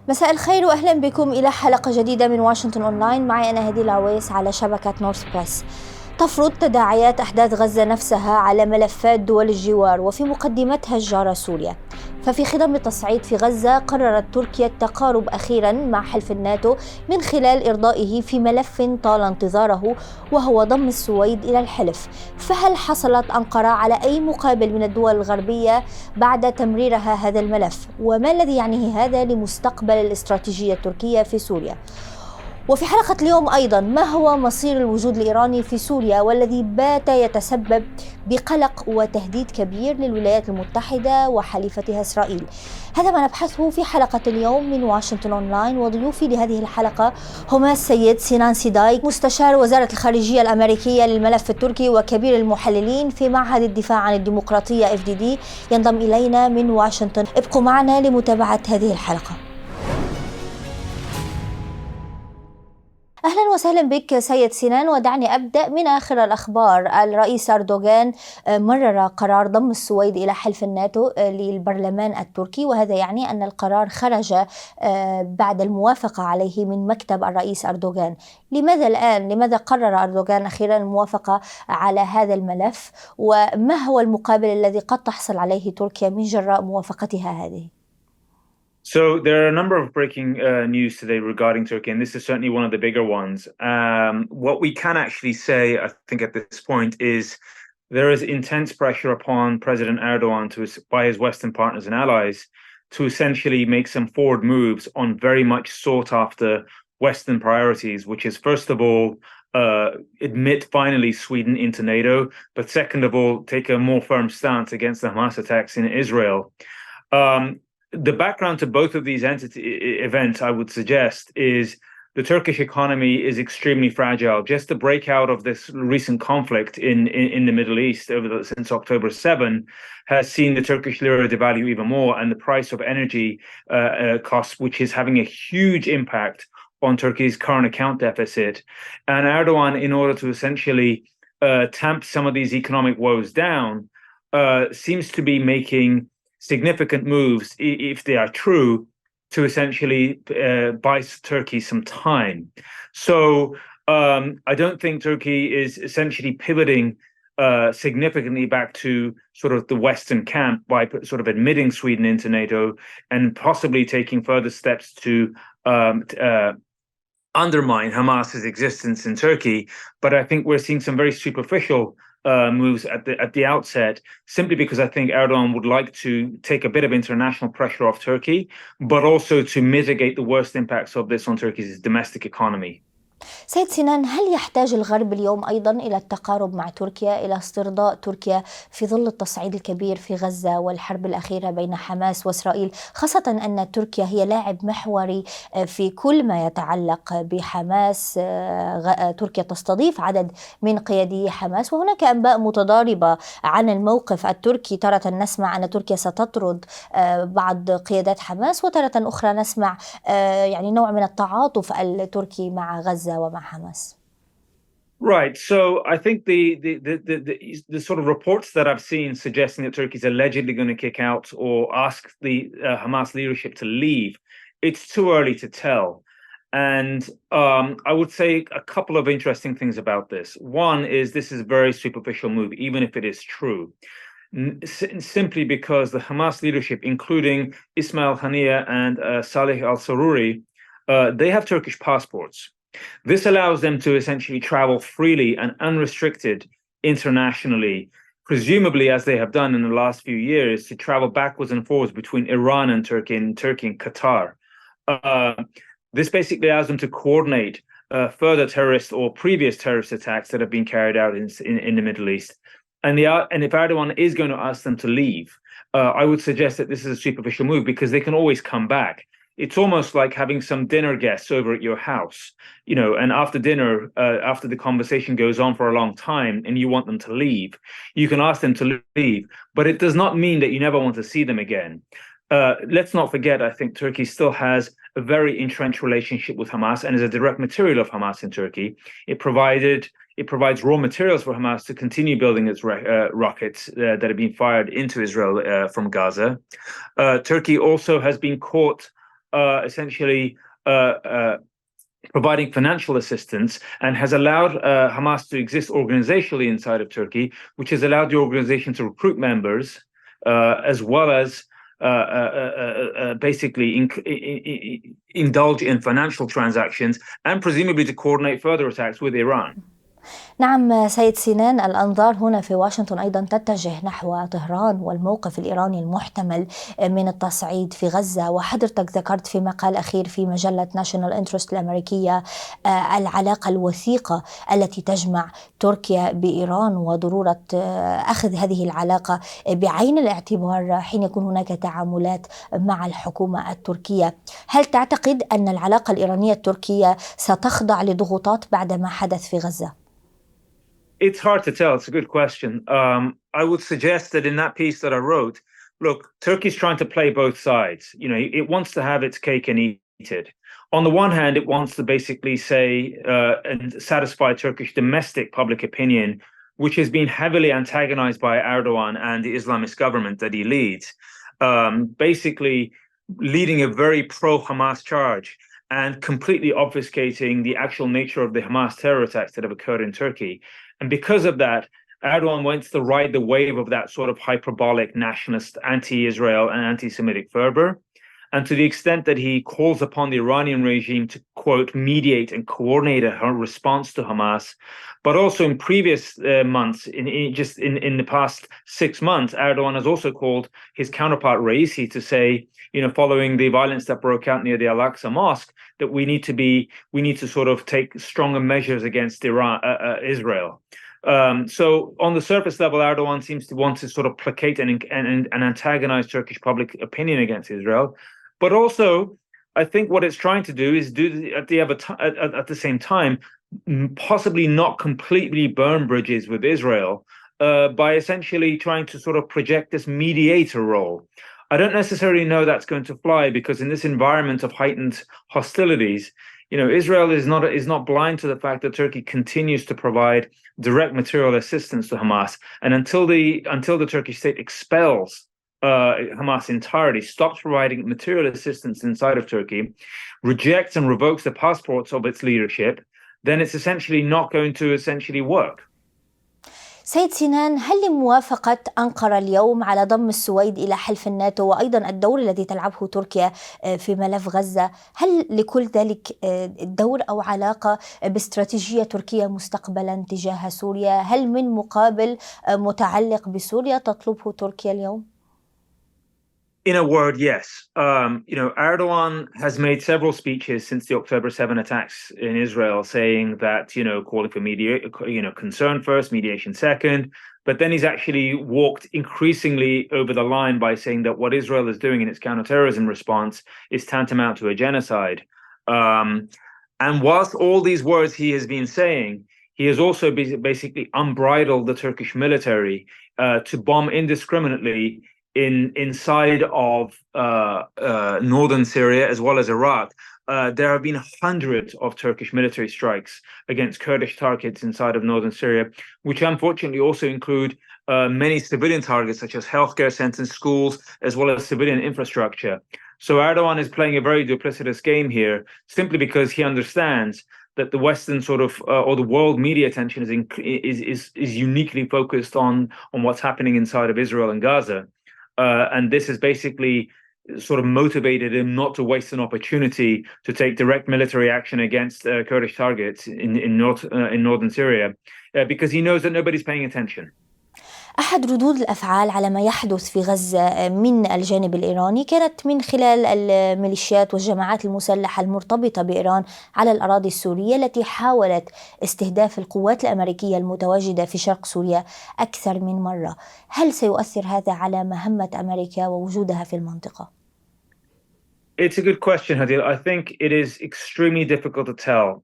مساء الخير وأهلا بكم إلى حلقة جديدة من واشنطن أونلاين. معي أنا هدي العويس على شبكة نورث بريس. تفرض تداعيات أحداث غزة نفسها على ملفات دول الجوار وفي مقدمتها الجارة سوريا. ففي خضم التصعيد في غزة قررت تركيا التقارب أخيرا مع حلف الناتو من خلال إرضائه في ملف طال انتظاره وهو ضم السويد إلى الحلف. فهل حصلت أنقرة على أي مقابل من الدول الغربية بعد تمريرها هذا الملف؟ وما الذي يعنيه هذا لمستقبل الاستراتيجية التركية في سوريا؟ وفي حلقة اليوم أيضا ما هو مصير الوجود الإيراني في سوريا والذي بات يتسبب بقلق وتهديد كبير للولايات المتحدة وحليفتها إسرائيل؟ هذا ما نبحثه في حلقة اليوم من واشنطن أونلاين، وضيوفي لهذه الحلقة هما السيد سينان سيداي مستشار وزارة الخارجية الأمريكية للملف التركي وكبير المحللين في معهد الدفاع عن الديمقراطية FDD، ينضم إلينا من واشنطن. ابقوا معنا لمتابعة هذه الحلقة. أهلا وسهلا بك سيد سنان، ودعني أبدأ من آخر الأخبار. الرئيس أردوغان مرر قرار ضم السويد إلى حلف الناتو للبرلمان التركي، وهذا يعني أن القرار خرج بعد الموافقة عليه من مكتب الرئيس أردوغان. لماذا الآن؟ لماذا قرر أردوغان أخيرا الموافقة على هذا الملف؟ وما هو المقابل الذي قد تحصل عليه تركيا من جراء موافقتها هذه؟ So there are a number of breaking news today regarding Turkey, and this is certainly one of the bigger ones. What we can actually say, I think, at this point is there is intense pressure upon President Erdogan by his Western partners and allies to essentially make some forward moves on very much sought-after Western priorities, which is, first of all, admit finally Sweden into NATO, but second of all, take a more firm stance against the Hamas attacks in Israel. The background to both of these events, I would suggest, is the Turkish economy is extremely fragile. Just the breakout of this recent conflict in the Middle East since October 7 has seen the Turkish lira devalue even more, and the price of energy costs, which is having a huge impact on Turkey's current account deficit. And Erdogan, in order to essentially tamp some of these economic woes down, seems to be making significant moves, if they are true, to essentially buy Turkey some time. So I don't think Turkey is essentially pivoting significantly back to sort of the Western camp by sort of admitting Sweden into NATO and possibly taking further steps to undermine Hamas's existence in Turkey. But I think we're seeing some very superficial moves at the outset, simply because I think Erdogan would like to take a bit of international pressure off Turkey, but also to mitigate the worst impacts of this on Turkey's domestic economy. سيد سنان، هل يحتاج الغرب اليوم أيضا إلى التقارب مع تركيا، إلى استرضاء تركيا في ظل التصعيد الكبير في غزة والحرب الأخيرة بين حماس وإسرائيل، خاصة أن تركيا هي لاعب محوري في كل ما يتعلق بحماس؟ تركيا تستضيف عدد من قيادي حماس، وهناك أنباء متضاربة عن الموقف التركي. تارة نسمع أن تركيا ستطرد بعض قيادات حماس، وتارة أخرى نسمع يعني نوع من التعاطف التركي مع غزة ومع حماس. Right. So I think the sort of reports that I've seen suggesting that Turkey's allegedly going to kick out or ask the Hamas leadership to leave, it's too early to tell. And I would say a couple of interesting things about this. One is this is a very superficial move, even if it is true, simply because the Hamas leadership, including Ismail Haniyeh and Saleh al-Saruri, they have Turkish passports. This allows them to essentially travel freely and unrestricted internationally, presumably as they have done in the last few years, to travel backwards and forwards between Iran and Turkey and Qatar. This basically allows them to coordinate further terrorist or previous terrorist attacks that have been carried out in the Middle East. And if Erdogan is going to ask them to leave, I would suggest that this is a superficial move because they can always come back. It's almost like having some dinner guests over at your house, and after dinner, after the conversation goes on for a long time and you want them to leave, you can ask them to leave, but it does not mean that you never want to see them again. Let's not forget, I think Turkey still has a very entrenched relationship with Hamas and is a direct material of Hamas in Turkey. It provides raw materials for Hamas to continue building its rockets that have been fired into Israel from Gaza. Turkey also has been caught essentially providing financial assistance and has allowed Hamas to exist organizationally inside of Turkey, which has allowed the organization to recruit members as well as basically indulge in financial transactions and presumably to coordinate further attacks with Iran. نعم سيد سنان، الأنظار هنا في واشنطن أيضا تتجه نحو طهران والموقف الإيراني المحتمل من التصعيد في غزة. وحضرتك ذكرت في مقال أخير في مجلة ناشونال انترست الأمريكية العلاقة الوثيقة التي تجمع تركيا بإيران وضرورة أخذ هذه العلاقة بعين الاعتبار حين يكون هناك تعاملات مع الحكومة التركية. هل تعتقد أن العلاقة الإيرانية التركية ستخضع لضغوطات بعد ما حدث في غزة؟ It's hard to tell. It's a good question. I would suggest that in that piece that I wrote, look, Turkey's trying to play both sides. You know, it wants to have its cake and eat it. On the one hand, it wants to basically say and satisfy Turkish domestic public opinion, which has been heavily antagonized by Erdogan and the Islamist government that he leads, basically leading a very pro-Hamas charge and completely obfuscating the actual nature of the Hamas terror attacks that have occurred in Turkey. And because of that, Erdogan wants to ride the wave of that sort of hyperbolic nationalist, anti-Israel and anti-Semitic fervor. And to the extent that he calls upon the Iranian regime to, quote, mediate and coordinate a response to Hamas. But also in previous months, in the past 6 months, Erdogan has also called his counterpart Raisi to say, you know, following the violence that broke out near the Al-Aqsa Mosque, that we need to sort of take stronger measures against Israel. So on the surface level, Erdogan seems to want to sort of placate and antagonize Turkish public opinion against Israel. But also, I think what it's trying to do is at the same time, possibly not completely burn bridges with Israel by essentially trying to sort of project this mediator role. I don't necessarily know that's going to fly because in this environment of heightened hostilities, you know, Israel is not blind to the fact that Turkey continues to provide direct material assistance to Hamas, and until the Turkish state expels Hamas entirely, stops providing material assistance inside of Turkey, rejects and revokes the passports of its leadership, then it's essentially not going to work. سيد سنان، هل لموافقة أنقرة اليوم على ضم السويد إلى حلف الناتو وأيضا الدور الذي تلعبه تركيا في ملف غزة، هل لكل ذلك دور أو علاقة باستراتيجية تركيا مستقبلا تجاه سوريا؟ هل من مقابل متعلق بسوريا تطلبه تركيا اليوم؟ In a word, yes. You know, Erdogan has made several speeches since the October 7 attacks in Israel, saying that, you know, calling for concern first, mediation second. But then he's actually walked increasingly over the line by saying that what Israel is doing in its counterterrorism response is tantamount to a genocide. And whilst all these words he has been saying, he has also basically unbridled the Turkish military to bomb indiscriminately inside of northern Syria as well as Iraq. There have been hundreds of Turkish military strikes against Kurdish targets inside of northern Syria, which unfortunately also include many civilian targets such as healthcare centers, schools, as well as civilian infrastructure. So Erdogan is playing a very duplicitous game here, simply because he understands that the Western sort of or the world media attention is uniquely focused on what's happening inside of Israel and Gaza. And this has basically sort of motivated him not to waste an opportunity to take direct military action against Kurdish targets in northern Syria, because he knows that nobody's paying attention. أحد ردود الأفعال على ما يحدث في غزة من الجانب الإيراني كانت من خلال الميليشيات والجماعات المسلحة المرتبطة بإيران على الأراضي السورية التي حاولت استهداف القوات الأمريكية المتواجدة في شرق سوريا أكثر من مرة. هل سيؤثر هذا على مهمة أمريكا ووجودها في المنطقة؟ It's a good question, Hadil. I think it is extremely difficult to tell.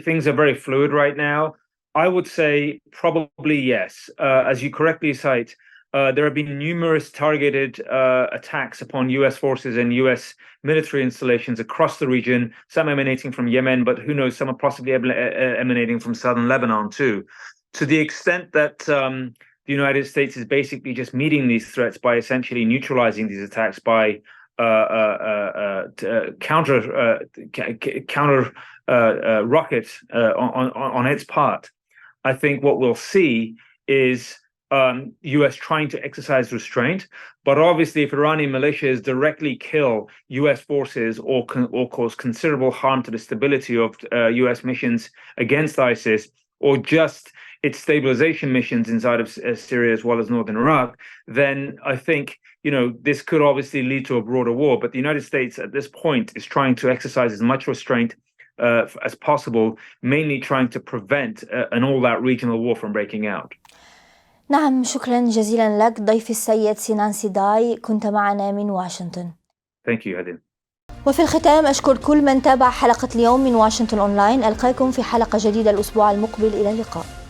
Things are very fluid right now. I would say probably yes. As you correctly cite, there have been numerous targeted attacks upon U.S. forces and U.S. military installations across the region, some emanating from Yemen, but who knows, some are possibly emanating from southern Lebanon too. To the extent that the United States is basically just meeting these threats by essentially neutralizing these attacks by counter rocket on its part, I think what we'll see is U.S. trying to exercise restraint. But obviously, if Iranian militias directly kill U.S. forces or cause considerable harm to the stability of U.S. missions against ISIS, or just its stabilization missions inside of Syria as well as northern Iraq, then I think this could obviously lead to a broader war. But the United States at this point is trying to exercise as much restraint as possible, mainly trying to prevent an all-out regional war from breaking out. نعم، شكرا جزيلا لك ضيفي السيد سنان سيداي، كنت معنا من واشنطن. Thank you, Hadin. وفي الختام أشكر كل من تابع حلقة اليوم من واشنطن أونلاين. ألقاكم في حلقة جديدة الأسبوع المقبل. إلى اللقاء.